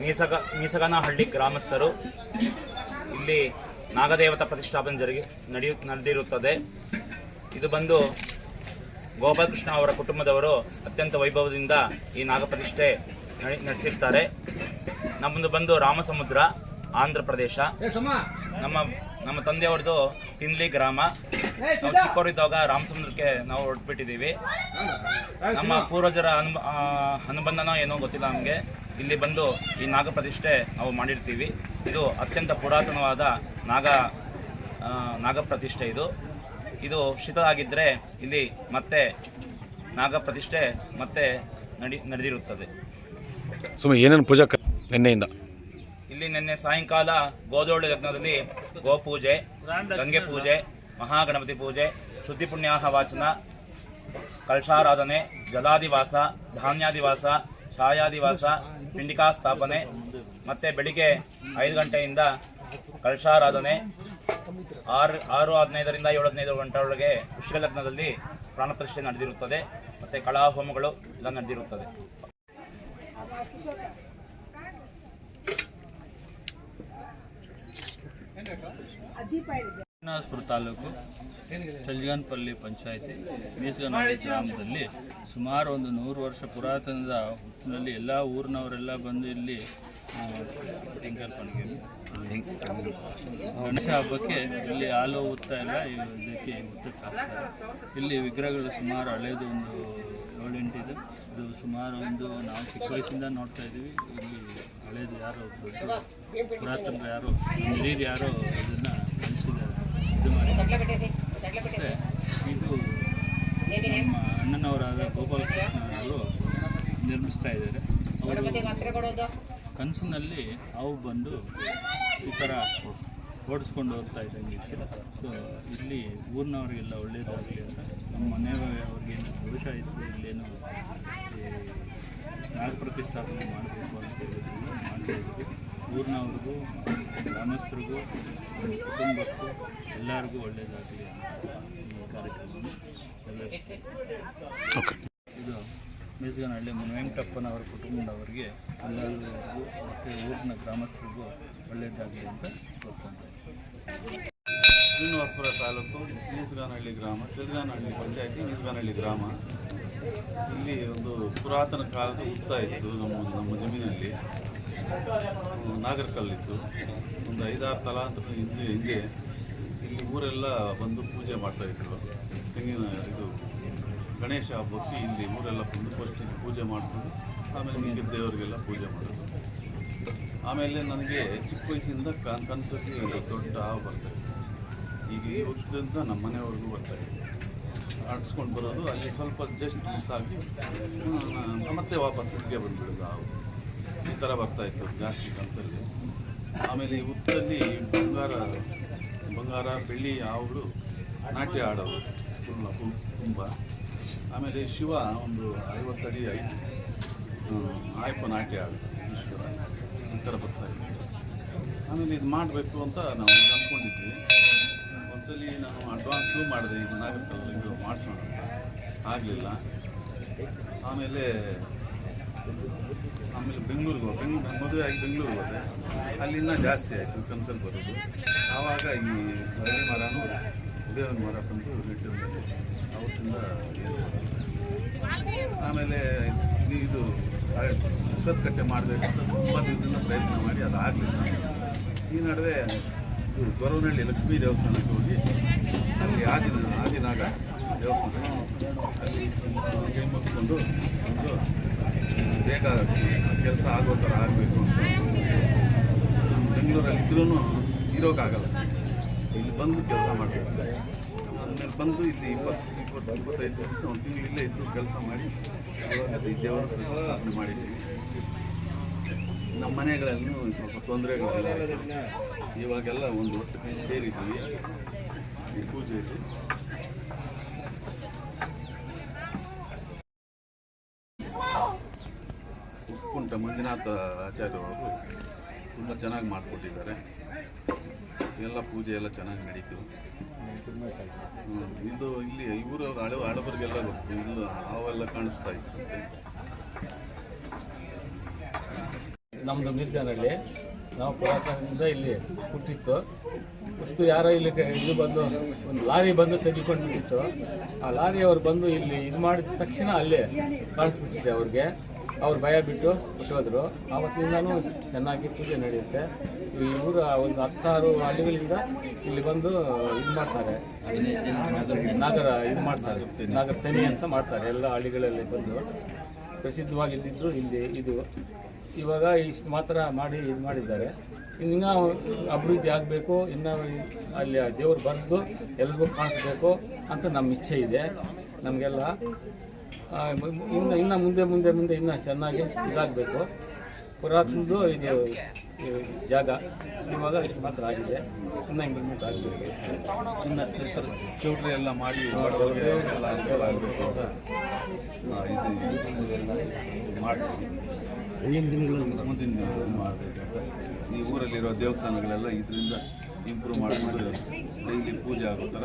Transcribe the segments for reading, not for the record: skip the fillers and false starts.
ಮೀಸಗನಹಳ್ಳಿ ಗ್ರಾಮಸ್ಥರು ಇಲ್ಲಿ ನಾಗದೇವತಾ ಪ್ರತಿಷ್ಠಾಪನೆ ನಡೆದಿರುತ್ತದೆ. ಇದು ಬಂದು ಗೋಪಾಲಕೃಷ್ಣ ಅವರ ಕುಟುಂಬದವರು ಅತ್ಯಂತ ವೈಭವದಿಂದ ಈ ನಾಗಪ್ರತಿಷ್ಠೆ ನಡೆಸಿರ್ತಾರೆ. ನಮ್ಮದು ಬಂದು ರಾಮಸಮುದ್ರ, ಆಂಧ್ರ ಪ್ರದೇಶ. ನಮ್ಮ ತಂದೆಯವ್ರದ್ದು ತಿನ್ಲಿ ಗ್ರಾಮ. ನಾವು ಚಿಕ್ಕವರಿದ್ದಾಗ ರಾಮಸಮುದ್ರಕ್ಕೆ ನಾವು ಹೊರಟ್ಬಿಟ್ಟಿದ್ದೀವಿ. ನಮ್ಮ ಪೂರ್ವಜರ ಅನುಬಂಧನೋ ಏನೋ ಗೊತ್ತಿಲ್ಲ ನಮಗೆ. ಇಲ್ಲಿ ಬಂದು ಈ ನಾಗ ಪ್ರತಿಷ್ಠೆ ನಾವು ಮಾಡಿರ್ತೀವಿ. ಇದು ಅತ್ಯಂತ ಪುರಾತನವಾದ ನಾಗ ಪ್ರತಿಷ್ಠೆ. ಇದು ಶಿಥಿಲ ಆಗಿದ್ದರೆ ಇಲ್ಲಿ ಮತ್ತೆ ನಾಗ ಪ್ರತಿಷ್ಠೆ ಮತ್ತೆ ನಡೆದಿರುತ್ತದೆ. ಏನೇನು ಪೂಜಾ ನಿನ್ನೆಯಿಂದ ಇಲ್ಲಿ ನಿನ್ನೆ ಸಾಯಂಕಾಲ ಗೋಧೋಳಿ ಲಗ್ನದಲ್ಲಿ ಗೋಪೂಜೆ, ಗಂಗೆ ಪೂಜೆ, ಮಹಾಗಣಪತಿ ಪೂಜೆ, ಶುದ್ಧಿ ಪುಣ್ಯಾಹ ವಾಚನ, ಕಳಶಾರಾಧನೆ, ಜಲಾದಿವಾಸ, ಧಾನ್ಯಾದಿವಾಸ, ಛಾಯಾದಿವಾಸ, ಪಿಂಡಿಕಾ ಸ್ಥಾಪನೆ, ಮತ್ತೆ ಬೆಳಿಗ್ಗೆ 5 ಗಂಟೆಯಿಂದ ಕಳಶಾರಾಧನೆ, 6:15ರಿಂದ 7:15 ಗಂಟೆಯೊಳಗೆ ವೃಶ್ಚಿಕ ಲಗ್ನದಲ್ಲಿ ಪ್ರಾಣ ಪ್ರತಿಷ್ಠೆ ನಡೆದಿರುತ್ತದೆ. ಮತ್ತೆ ಕಳಾ ಹೋಮಗಳು ಎಲ್ಲ ನಡೆದಿರುತ್ತದೆ. ಶ್ರೀನಿವಾಸಪುರ ತಾಲೂಕು ಚಲ್ಜಗಾನಪಲ್ಲಿ ಪಂಚಾಯಿತಿ ಮೀಸಗನಹಳ್ಳಿ ಗ್ರಾಮದಲ್ಲಿ ಸುಮಾರು ಒಂದು 100 ವರ್ಷ ಪುರಾತನದ ಹೊತ್ತಿನಲ್ಲಿ ಎಲ್ಲ ಊರಿನವರೆಲ್ಲ ಬಂದು ಇಲ್ಲಿ ಗಣೇಶ ಹಬ್ಬಕ್ಕೆ ಇಲ್ಲಿ ಹಾಲು ಊತ ಎಲ್ಲ ಇದಕ್ಕೆ ಊಟಕ್ಕೆ ಹಾಕ್ತಾರೆ. ಇಲ್ಲಿ ವಿಗ್ರಹಗಳು ಸುಮಾರು ಹಳೇದು ಒಂದು 7-8 ಇದೆ. ಇದು ಸುಮಾರು ನಾವು ಚಿಕ್ಕ ವಯಸ್ಸಿಂದ ನೋಡ್ತಾ ಇದ್ದೀವಿ. ಇಲ್ಲಿ ಹಳೇದು ಯಾರೋ ಪುರಾತನ ಯಾರೋ ಹಿರಿಯರು ಯಾರೋ ಇದನ್ನು ಇದು ಮಾಡಿ ಇದು ನಮ್ಮ ಅಣ್ಣನವರಾದ ಗೋಪಾಲಕೃಷ್ಣವರು ನಿರ್ಮಿಸ್ತಾ ಇದ್ದಾರೆ. ಅವರು ಕನಸಿನಲ್ಲಿ ಅವು ಬಂದು ಈ ಥರ ಓಡಿಸ್ಕೊಂಡು ಹೋಗ್ತಾ ಇದ್ದಂಗೆ. ಸೊ ಇಲ್ಲಿ ಊರಿನವ್ರಿಗೆಲ್ಲ ಒಳ್ಳೆಯದಾಗಲಿ ಅಂತ ನಮ್ಮ ಮನೆಯವ್ರಿಗೇನು ದೋಷ ಇತ್ತು, ಇಲ್ಲೇನು ನಾಗ ಪ್ರತಿಷ್ಠಾಪನೆ ಮಾಡಬೇಕು ಅಂತ ಹೇಳಿದ್ರಿಂದ ಮಾಡ್ತಾಯಿದ್ವಿ. ಊರಿನವ್ರಿಗೂ, ಗ್ರಾಮಸ್ಥರಿಗೂ, ಕುಟುಂಬಕ್ಕೂ ಎಲ್ಲರಿಗೂ ಒಳ್ಳೆಯದಾಗಲಿ ಅಂತ ಈ ಕಾರ್ಯಕ್ರಮ ಇದು ಮೀಸಗನಹಳ್ಳಿ ವೆಂಕಟಪ್ಪನವರ ಕುಟುಂಬದವರಿಗೆ ಎಲ್ಲರಿಗೂ ಮತ್ತು ಊರಿನ ಗ್ರಾಮಸ್ಥರಿಗೂ ಒಳ್ಳೆಯದಾಗಲಿ ಅಂತ ಗೊತ್ತಾಗ್ತದೆ. ಶ್ರೀನಿವಾಸಪುರ ತಾಲೂಕು ಮೀಸಗನಹಳ್ಳಿ ಗ್ರಾಮ, ಚಲ್ಜಗಾನಹಳ್ಳಿ ಪಂಚಾಯತಿ ಮೀಸಗನಹಳ್ಳಿ ಗ್ರಾಮ. ಇಲ್ಲಿ ಒಂದು ಪುರಾತನ ಕಾಲದ ಹುತ್ತ ಇತ್ತು. ನಮ್ಮ ಜಮೀನಲ್ಲಿ ನಾಗರಕಲ್ಲಿತ್ತು. ಒಂದು 5-6 ತಲಾಂತರ ಹಿಂದೆ ಇಲ್ಲಿ ಊರೆಲ್ಲ ಬಂದು ಪೂಜೆ ಮಾಡ್ತಾಯಿದ್ರು. ತೆಂಗಿನ ಗಣೇಶ ಹಬ್ಬಕ್ಕೆ ಇಲ್ಲಿ ಊರೆಲ್ಲ ಬಂದು ಫಸ್ಟಿಗೆ ಪೂಜೆ ಮಾಡಿಕೊಂಡು ಆಮೇಲೆ ಮಿಕ್ಕಿದ ದೇವರಿಗೆಲ್ಲ ಪೂಜೆ ಮಾಡೋದು. ಆಮೇಲೆ ನನಗೆ ಚಿಕ್ಕ ವಯಸ್ಸಿಂದ ಕನಸಕ್ಕೆ ದೊಡ್ಡ ಹಾವು ಬರ್ತಾಯಿತ್ತು. ಈಗ ಈ ವರ್ಷದಿಂದ ನಮ್ಮ ಮನೆಯವ್ರಿಗೂ ಬರ್ತಾಯಿತ್ತು. ಆಡಿಸ್ಕೊಂಡು ಬರೋದು, ಅಲ್ಲಿ ಸ್ವಲ್ಪ ಜಸ್ಟ್ ಮಿಸ್ ಆಗಿ ಮತ್ತೆ ವಾಪಸ್ ಇಲ್ಲಿಗೆ ಬಂದುಬಿಡೋದು ಹಾವು. ಈ ಥರ ಬರ್ತಾಯಿತ್ತು ಜಾಸ್ತಿ ಕನಸಲ್ಲಿ. ಆಮೇಲೆ ಈ ಹುತ್ತದಲ್ಲಿ ಬಂಗಾರ ಬೆಳ್ಳಿ ಹಾವುಗಳು ನಾಟ್ಯ ಆಡೋದು ತುಂಬ. ಆಮೇಲೆ ಶಿವ ಒಂದು 50 ಅಡಿ ಆಯಪ್ಪ ನಾಟ್ಯ ಆಡೋದು, ಈಶ್ವರ ಈ ಥರ ಬರ್ತಾಯಿತ್ತು. ಆಮೇಲೆ ಇದು ಮಾಡಬೇಕು ಅಂತ ನಾವು ಅಂದ್ಕೊಂಡಿದ್ವಿ. ಒಂದ್ಸಲಿ ನಾನು ಅಡ್ವಾನ್ಸು ಮಾಡಿದೆ, ಇದು ನಾಗರಕಲ್ಲು ಇದು ಮಾಡಿಸೋಣ ಅಂತ. ಆಗಲಿಲ್ಲ. ಆಮೇಲೆ ಬೆಂಗಳೂರಿಗೆ ಮದುವೆ ಆಗಿ ಬೆಂಗಳೂರಿಗೆ ಹೋದೆ. ಅಲ್ಲಿಂದ ಜಾಸ್ತಿ ಆಯಿತು ಕನ್ಸಲ್ಲಿ ಬರೋದು. ಆವಾಗ ಈ ಹಳ್ಳಿ ಮರನೂ ಬೇವಿನ ಮರ ಬಂದು ನೆಟ್ಟಿದ ಮೇಲೆ ಅವತ್ತಿಂದ ಆಮೇಲೆ ಇದು ಕಟ್ಟೆ ಮಾಡಬೇಕು ಅಂತ ತುಂಬ ದಿವಸದಿಂದ ಪ್ರಯತ್ನ ಮಾಡಿ ಅದು ಆಗಲಿಲ್ಲ. ಈ ನಡುವೆ ಇದು ಗೊರವನಹಳ್ಳಿ ಲಕ್ಷ್ಮೀ ದೇವಸ್ಥಾನಕ್ಕೆ ಹೋಗಿ ಅಲ್ಲಿ ಆದಿನಾಗ ದೇವಸ್ಥಾನ ಅಲ್ಲಿ ಕೈ ಮುಗಿಸ್ಕೊಂಡು ಒಂದು ಬೇಗ ಕೆಲಸ ಆಗೋ ಥರ ಆಗಬೇಕು ಅಂತ. ಬೆಂಗಳೂರಲ್ಲಿ ಇದ್ರೂ ಇರೋಕ್ಕಾಗಲ್ಲ, ಇಲ್ಲಿ ಬಂದು ಕೆಲಸ ಮಾಡಬೇಕು. ಆಮೇಲೆ ಬಂದು ಇಲ್ಲಿ 20-25 ದಿವಸ ಒಂದು ತಿಂಗಳು ಇಲ್ಲೇ ಇದ್ದು ಕೆಲಸ ಮಾಡಿ ಇವಾಗ ಈ ದೇವರ ಪ್ರತಿಷ್ಠಾಪನೆ ಮಾಡಿದ್ದೀವಿ. ನಮ್ಮ ಮನೆಗಳಲ್ಲೂ ಸ್ವಲ್ಪ ತೊಂದರೆಗಳೆಲ್ಲ ಇವಾಗೆಲ್ಲ ಒಂದು ಒಟ್ಟು ಸೇರಿದ್ದೀವಿ ಈ ಪೂಜೆಯಲ್ಲಿ. ಉಪ್ಪುಂಟ ಮಂಜುನಾಥ ಆಚಾರ್ಯವರು ತುಂಬ ಚೆನ್ನಾಗಿ ಮಾಡಿಕೊಟ್ಟಿದ್ದಾರೆ. ಎಲ್ಲ ಪೂಜೆ ಎಲ್ಲ ಚೆನ್ನಾಗಿ ನಡೀತು. ಇದು ಇಲ್ಲಿ ಊರವ್ರು ಹಳಬರಿಗೆಲ್ಲ ಗೊತ್ತು. ಇಲ್ಲ ಹಾವೆಲ್ಲ ಕಾಣಿಸ್ತಾ ಇತ್ತು. ನಮ್ಮದು ಮೀಸ್ಗಾನಹಳ್ಳಿ. ನಾವು ಪುರಾತನದಿಂದ ಇಲ್ಲಿ ಹುಟ್ಟಿತ್ತು. ಹುಟ್ಟು ಯಾರೋ ಇಲ್ಲಿ ಇದು ಬಂದು ಒಂದು ಲಾರಿ ಬಂದು ತೆಗೆದುಕೊಂಡು ಬಿಟ್ಟಿತ್ತು. ಆ ಲಾರಿಯವರು ಬಂದು ಇಲ್ಲಿ ಇದು ಮಾಡಿದ ತಕ್ಷಣ ಅಲ್ಲೇ ಕಾಣಿಸ್ಬಿಟ್ಟಿದೆ ಅವ್ರಿಗೆ. ಅವ್ರು ಭಯ ಬಿಟ್ಟು ಬಿಟ್ಟೋದ್ರು. ಆವತ್ತಿಂದನೂ ಚೆನ್ನಾಗಿ ಪೂಜೆ ನಡೆಯುತ್ತೆ. ಈ ಊರ ಒಂದು 10-6 ಹಳ್ಳಿಗಳಿಂದ ಇಲ್ಲಿ ಬಂದು ಇದು ಮಾಡ್ತಾರೆ, ನಾಗರ ಇದು ಮಾಡ್ತಾರೆ, ನಾಗರ ತನಿ ಅಂತ ಮಾಡ್ತಾರೆ. ಎಲ್ಲ ಹಳ್ಳಿಗಳಲ್ಲಿ ಬಂದು ಪ್ರಸಿದ್ಧವಾಗಿದ್ದಿದ್ರು ಇಲ್ಲಿ ಇದು. ಇವಾಗ ಇಷ್ಟು ಮಾತ್ರ ಮಾಡಿ ಇದು ಮಾಡಿದ್ದಾರೆ. ಇನ್ನೂ ಅಭಿವೃದ್ಧಿ ಆಗಬೇಕು, ಇನ್ನೂ ಅಲ್ಲಿ ದೇವರು ಬರೆದು ಎಲ್ರಿಗೂ ಕಾಣಿಸ್ಬೇಕು ಅಂತ ನಮ್ಮ ಇಚ್ಛೆ ಇದೆ ನಮಗೆಲ್ಲ. ಇನ್ನು ಮುಂದೆ ಮುಂದೆ ಮುಂದೆ ಇನ್ನೂ ಚೆನ್ನಾಗಿ ಇದಾಗಬೇಕು. ಪುರಾತನದ್ದು ಇದು ಜಾಗ ಇವಾಗ ಇಷ್ಟು ಮಾತ್ರ ಆಗಿದೆ, ಇನ್ನೂ ಇಂಪ್ರೂವ್ಮೆಂಟ್ ಆಗಬೇಕು. ಇನ್ನು ಚೌಟ್ರಿ ಎಲ್ಲ ಮಾಡಿ ಎಲ್ಲ ಅನುಕೂಲ ಆಗಬೇಕು ಅಂತ ಇದು ಮಾಡ್ತೀವಿ. ಮುಂದಿನ ದಿನಗಳಲ್ಲಿ ಮಾಡಬೇಕಂತ ಈ ಊರಲ್ಲಿರೋ ದೇವಸ್ಥಾನಗಳೆಲ್ಲ ಇದರಿಂದ ಇಂಪ್ರೂವ್ ಮಾಡಿಕೊಂಡು ಡೈಲಿ ಪೂಜೆ ಆಗೋ ಥರ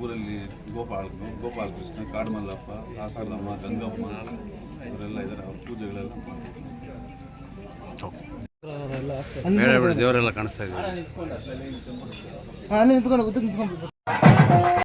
ಊರಲ್ಲಿ ಗೋಪಾಲಕೃಷ್ಣ, ಕಾಡುಮಲ್ಲಪ್ಪ, ಆಸಾರದಮ್ಮ, ಗಂಗಮ್ಮ ಇವರೆಲ್ಲ ಇದ್ದಾರೆ. ಅವ್ರ ಪೂಜೆಗಳೆಲ್ಲ ದೇವರೆಲ್ಲ ಕಾಣಿಸ್ತಾ ಇದ್ದಾರೆ.